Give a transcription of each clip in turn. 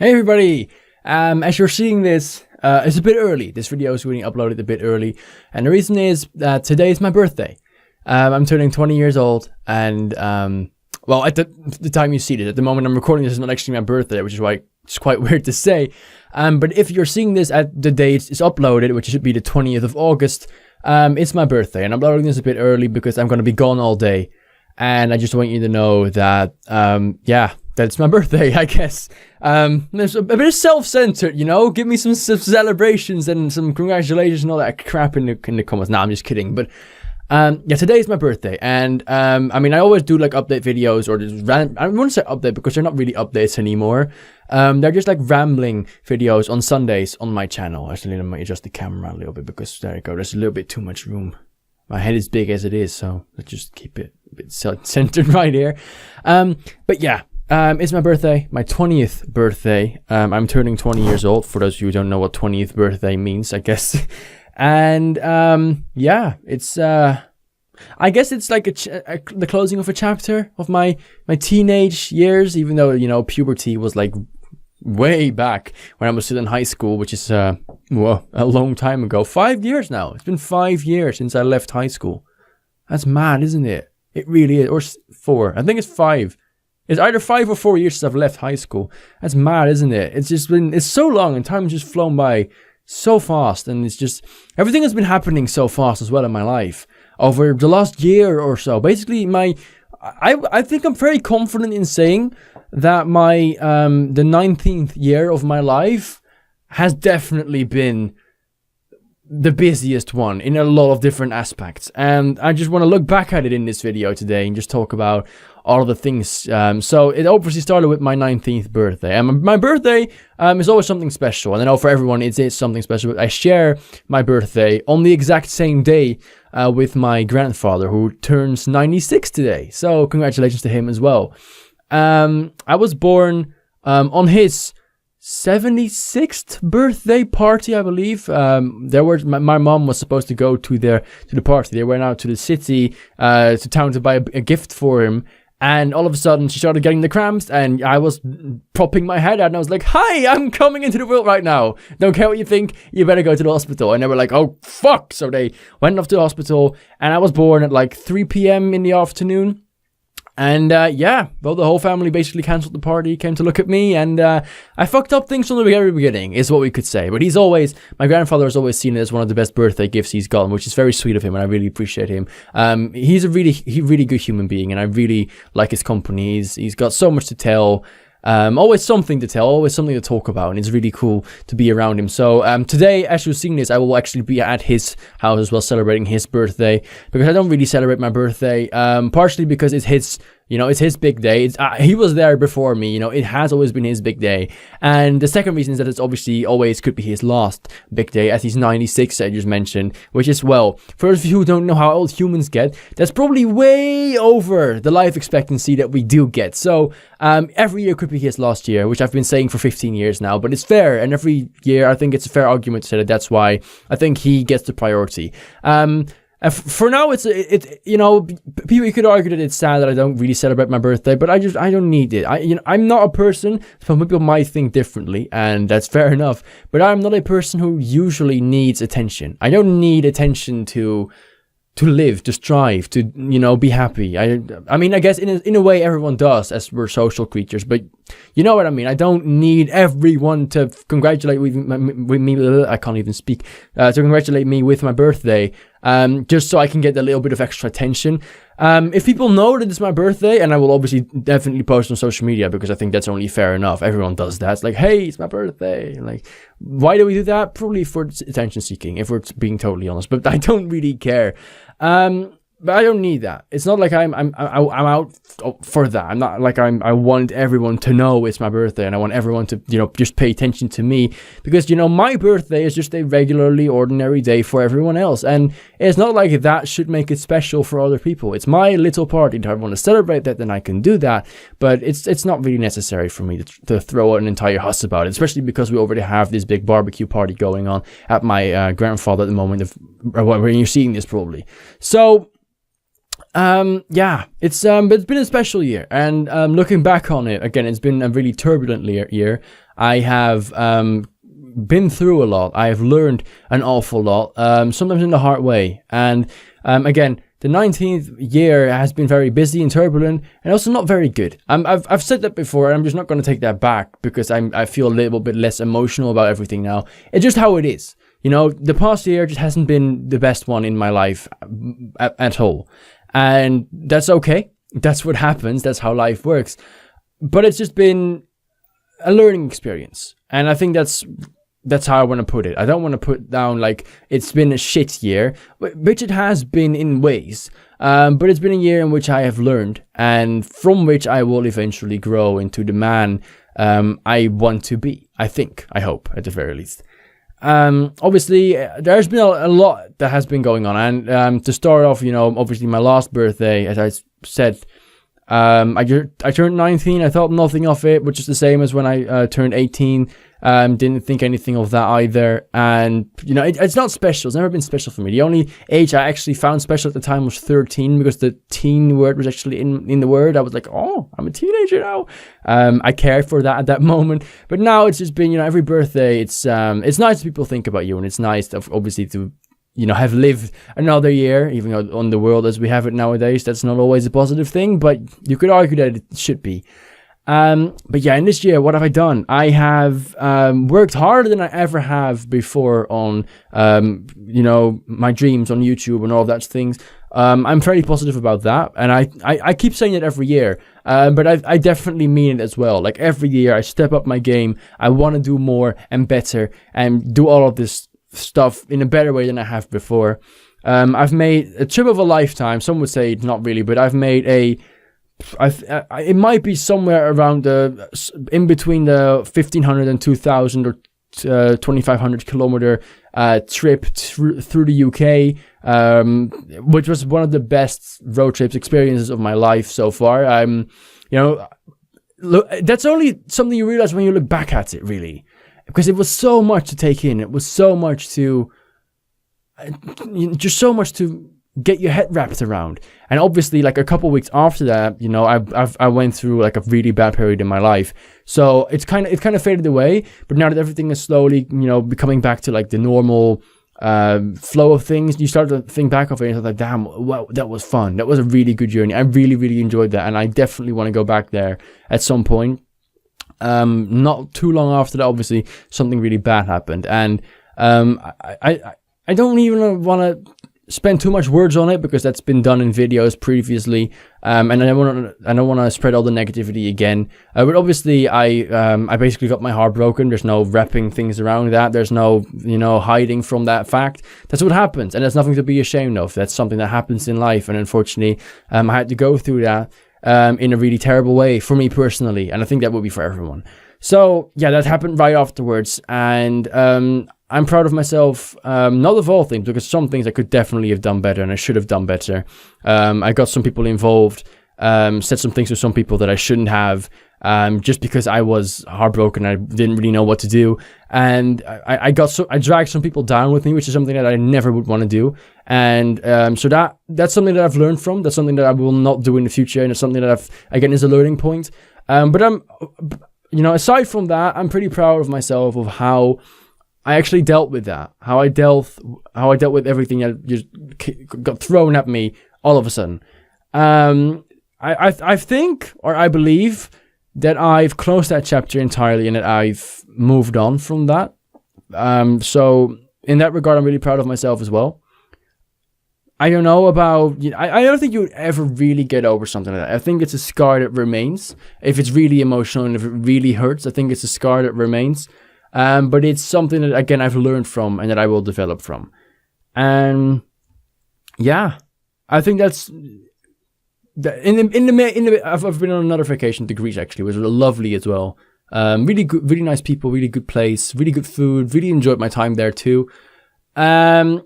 Hey everybody! As you're seeing this, it's a bit early. This video is being uploaded a bit early, and the reason is that today is my birthday. I'm turning 20 years old, and well, at the time you see it, at the moment I'm recording this is not actually my birthday, which is why it's quite weird to say. But if you're seeing this at the date it's uploaded, which should be the 20th of August, it's my birthday, and I'm uploading this a bit early because I'm gonna be gone all day, and I just want you to know that, yeah. That's my birthday, I guess. There's a bit of self-centered, you know? Give me some celebrations and some congratulations and all that crap in the comments. Nah, I'm just kidding. But yeah, today is my birthday, and I mean, I always do like update videos or just I wouldn't say update because they're not really updates anymore. They're just like rambling videos on Sundays on my channel. Actually, let me adjust the camera a little bit because there you go. There's a little bit too much room. My head is big as it is, so let's just keep it a bit centered right here. But yeah. It's my birthday, my 20th birthday. I'm turning 20 years old, for those of you who don't know what 20th birthday means, I guess. And, yeah, it's, I guess it's like the closing of a chapter of my teenage years, even though, you know, puberty was like way back when I was still in high school, which is, well, a long time ago. 5 years now. It's been 5 years since I left high school. That's mad, isn't it? It really is. Or 4. I think it's 5. It's either 5 or 4 years since I've left high school. That's mad, isn't it? It's just been, it's so long and time has just flown by so fast. And it's just, everything has been happening so fast as well in my life over the last year or so. Basically, I think I'm very confident in saying that my, the 19th year of my life has definitely been the busiest one in a lot of different aspects. And I just want to look back at it in this video today and just talk about all of the things. So it obviously started with my 19th birthday. And my birthday is always something special. And I know for everyone it is something special. But I share my birthday on the exact same day with my grandfather, who turns 96 today. So congratulations to him as well. I was born on his 76th birthday party, I believe. There were my mom was supposed to go to the party. They went out to the city, to town to buy a gift for him. And all of a sudden, she started getting the cramps, and I was popping my head out, and I was like, "Hi, I'm coming into the world right now. Don't care what you think. You better go to the hospital." And they were like, "Oh, fuck." So they went off to the hospital, and I was born at like 3 p.m. in the afternoon. And, yeah, well, the whole family basically cancelled the party, came to look at me, and, I fucked up things from the very beginning, is what we could say. But my grandfather has always seen it as one of the best birthday gifts he's gotten, which is very sweet of him, and I really appreciate him. He's a really good human being, and I really like his company. He's got so much to tell. Always something to tell, always something to talk about, and it's really cool to be around him. So today, as you're seeing this, I will actually be at his house as well, celebrating his birthday, because I don't really celebrate my birthday, partially because it's his, you know, it's his big day. He was there before me, you know, it has always been his big day. And the second reason is that it's obviously always could be his last big day, as he's 96, I just mentioned, which is, well, for those of you who don't know how old humans get, that's probably way over the life expectancy that we do get. So every year could be his last year, which I've been saying for 15 years now, but it's fair. And every year, I think it's a fair argument to say that that's why I think he gets the priority. For now, it's you know, people could argue that it's sad that I don't really celebrate my birthday, but I don't need it. I'm not a person. Some people might think differently, and that's fair enough. But I'm not a person who usually needs attention. I don't need attention to live, to strive, to, you know, be happy. I mean, I guess in a way everyone does, as we're social creatures, but you know what I mean. I don't need everyone to congratulate with me. I can't even speak. To congratulate me with my birthday, just so I can get a little bit of extra attention. If people know that it's my birthday, and I will obviously definitely post on social media, because I think that's only fair enough. Everyone does that. It's like, hey, it's my birthday. Like, why do we do that? Probably for attention seeking, if we're being totally honest. But I don't really care. But I don't need that. It's not like I'm out for that. I'm not like I want everyone to know it's my birthday, and I want everyone to, you know, just pay attention to me, because, you know, my birthday is just a regularly ordinary day for everyone else, and it's not like that should make it special for other people. It's my little party. If I want to celebrate that, then I can do that, but it's not really necessary for me to throw an entire huss about it, especially because we already have this big barbecue party going on at my grandfather at the moment, when you're seeing this probably. So yeah, it's been a special year, and looking back on it, again, it's been a really turbulent year. I have been through a lot. I have learned an awful lot, sometimes in the hard way. And again, the 19th year has been very busy and turbulent, and also not very good. I've said that before, and I'm just not going to take that back because I feel a little bit less emotional about everything now. It's just how it is. You know, the past year just hasn't been the best one in my life at all. And that's okay. That's what happens. That's how life works. But it's just been a learning experience. And I think that's how I want to put it. I don't want to put down like it's been a shit year, which it has been in ways. But it's been a year in which I have learned, and from which I will eventually grow into the man I want to be. I hope, at the very least. Obviously, there's been a lot that has been going on. And to start off, you know, obviously my last birthday, as I said, I turned 19. I thought nothing of it, which is the same as when I turned 18. Didn't think anything of that either. And, you know, it's not special. It's never been special for me. The only age I actually found special at the time was 13, because the teen word was actually in the word. I was like, oh, I'm a teenager now. I cared for that at that moment. But now it's just been, you know, every birthday, it's nice people think about you, and it's nice to, obviously, to, you know, have lived another year, even though on the world as we have it nowadays, that's not always a positive thing, but you could argue that it should be. But yeah, in this year, what have I done? I have worked harder than I ever have before on, you know, my dreams on YouTube and all of that things. I'm fairly positive about that, and I keep saying it every year, but I definitely mean it as well. Like every year, I step up my game. I want to do more and better and do all of this stuff in a better way than I have before. I've made a trip of a lifetime. Some would say not really, but I've made it might be somewhere around in between the 1,500 and 2,000 or 2,500 kilometer trip through the UK, which was one of the best road trips experiences of my life so far. You know, look, that's only something you realize when you look back at it, really, because it was so much to take in. It was so much to get your head wrapped around. And obviously, like a couple of weeks after that, you know, I went through like a really bad period in my life. So it's kind of faded away. But now that everything is slowly, you know, becoming back to like the normal flow of things, you start to think back of it and you're like, damn, wow, that was fun. That was a really good journey. I really, really enjoyed that, and I definitely want to go back there at some point. Not too long after that, obviously, something really bad happened, and I don't even want to spend too much words on it, because that's been done in videos previously, and I don't want to spread all the negativity again. But obviously, I basically got my heart broken. There's no wrapping things around that. There's no, you know, hiding from that fact. That's what happens, and there's nothing to be ashamed of. That's something that happens in life, and unfortunately, I had to go through that in a really terrible way for me personally, and I think that would be for everyone. So yeah, that happened right afterwards, and I'm proud of myself, not of all things, because some things I could definitely have done better and I should have done better. I got some people involved, said some things to some people that I shouldn't have, just because I was heartbroken. I didn't really know what to do. And I dragged some people down with me, which is something that I never would want to do. And so that's something that I've learned from. That's something that I will not do in the future. And it's something that again, is a learning point. But you know, aside from that, I'm pretty proud of myself of how I actually dealt with that. How I dealt with everything that just got thrown at me all of a sudden. I think, or I believe, that I've closed that chapter entirely and that I've moved on from that. So in that regard, I'm really proud of myself as well. I don't know about, I don't think you would ever really get over something like that. I think it's a scar that remains. If it's really emotional and if it really hurts, I think it's a scar that remains. But it's something that, again, I've learned from and that I will develop from. And yeah, I think that's I've been on another vacation to Greece, actually, which was lovely as well. Really good, really nice people, really good place, really good food. Really enjoyed my time there too. And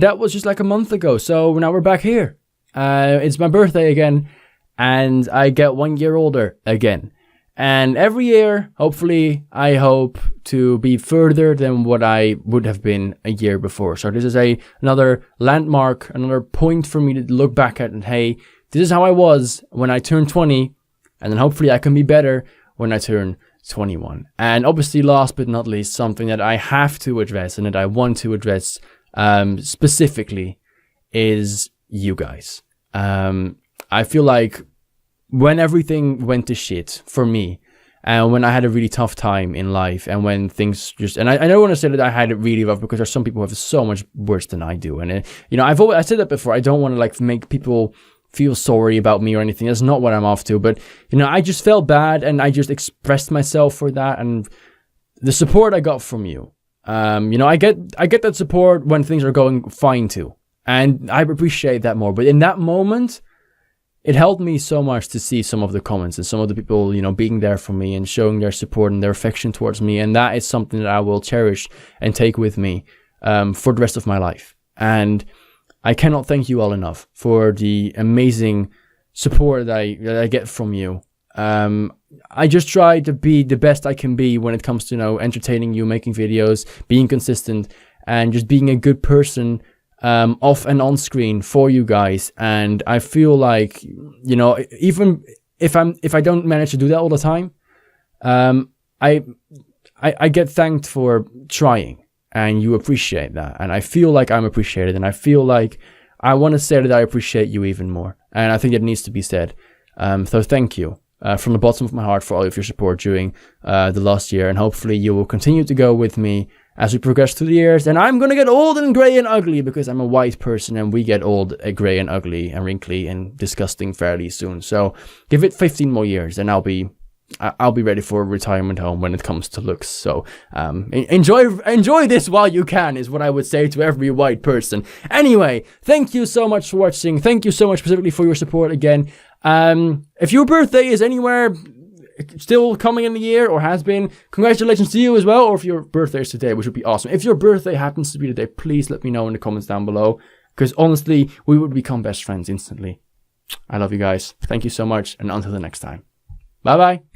that was just like a month ago. So now we're back here. It's my birthday again, and I get 1 year older again. And every year, hopefully, I hope to be further than what I would have been a year before. So this is another landmark, another point for me to look back at, and hey, this is how I was when I turned 20, and then hopefully I can be better when I turn 21. And obviously, last but not least, something that I have to address and that I want to address specifically is you guys. I feel like when everything went to shit for me, and when I had a really tough time in life, and when things just, and I don't want to say that I had it really rough, because there's some people who have so much worse than I do. And, I said that before. I don't want to like make people feel sorry about me or anything. That's not what I'm off to. But, I just felt bad, and I just expressed myself for that. And the support I got from you, I get that support when things are going fine too. And I appreciate that more. But in that moment, it helped me so much to see some of the comments and some of the people, being there for me and showing their support and their affection towards me. And that is something that I will cherish and take with me for the rest of my life. And I cannot thank you all enough for the amazing support that I get from you. I just try to be the best I can be when it comes to, entertaining you, making videos, being consistent, and just being a good person off and on screen for you guys. And I feel like, even if I don't manage to do that all the time, I get thanked for trying, and you appreciate that. And I feel like I'm appreciated, and I feel like I want to say that I appreciate you even more. And I think it needs to be said. So thank you from the bottom of my heart for all of your support during the last year. And hopefully you will continue to go with me as we progress through the years. And I'm going to get old and grey and ugly, because I'm a white person, and we get old, grey and ugly and wrinkly and disgusting fairly soon. So give it 15 more years and I'll be ready for a retirement home when it comes to looks. So enjoy this while you can, is what I would say to every white person. Anyway, thank you so much for watching. Thank you so much specifically for your support again. If your birthday is anywhere still coming in the year, or has been, congratulations to you as well. Or if your birthday is today, which would be awesome. If your birthday happens to be today, please let me know in the comments down below, because honestly, we would become best friends instantly. I love you guys. Thank you so much, and until the next time. Bye bye.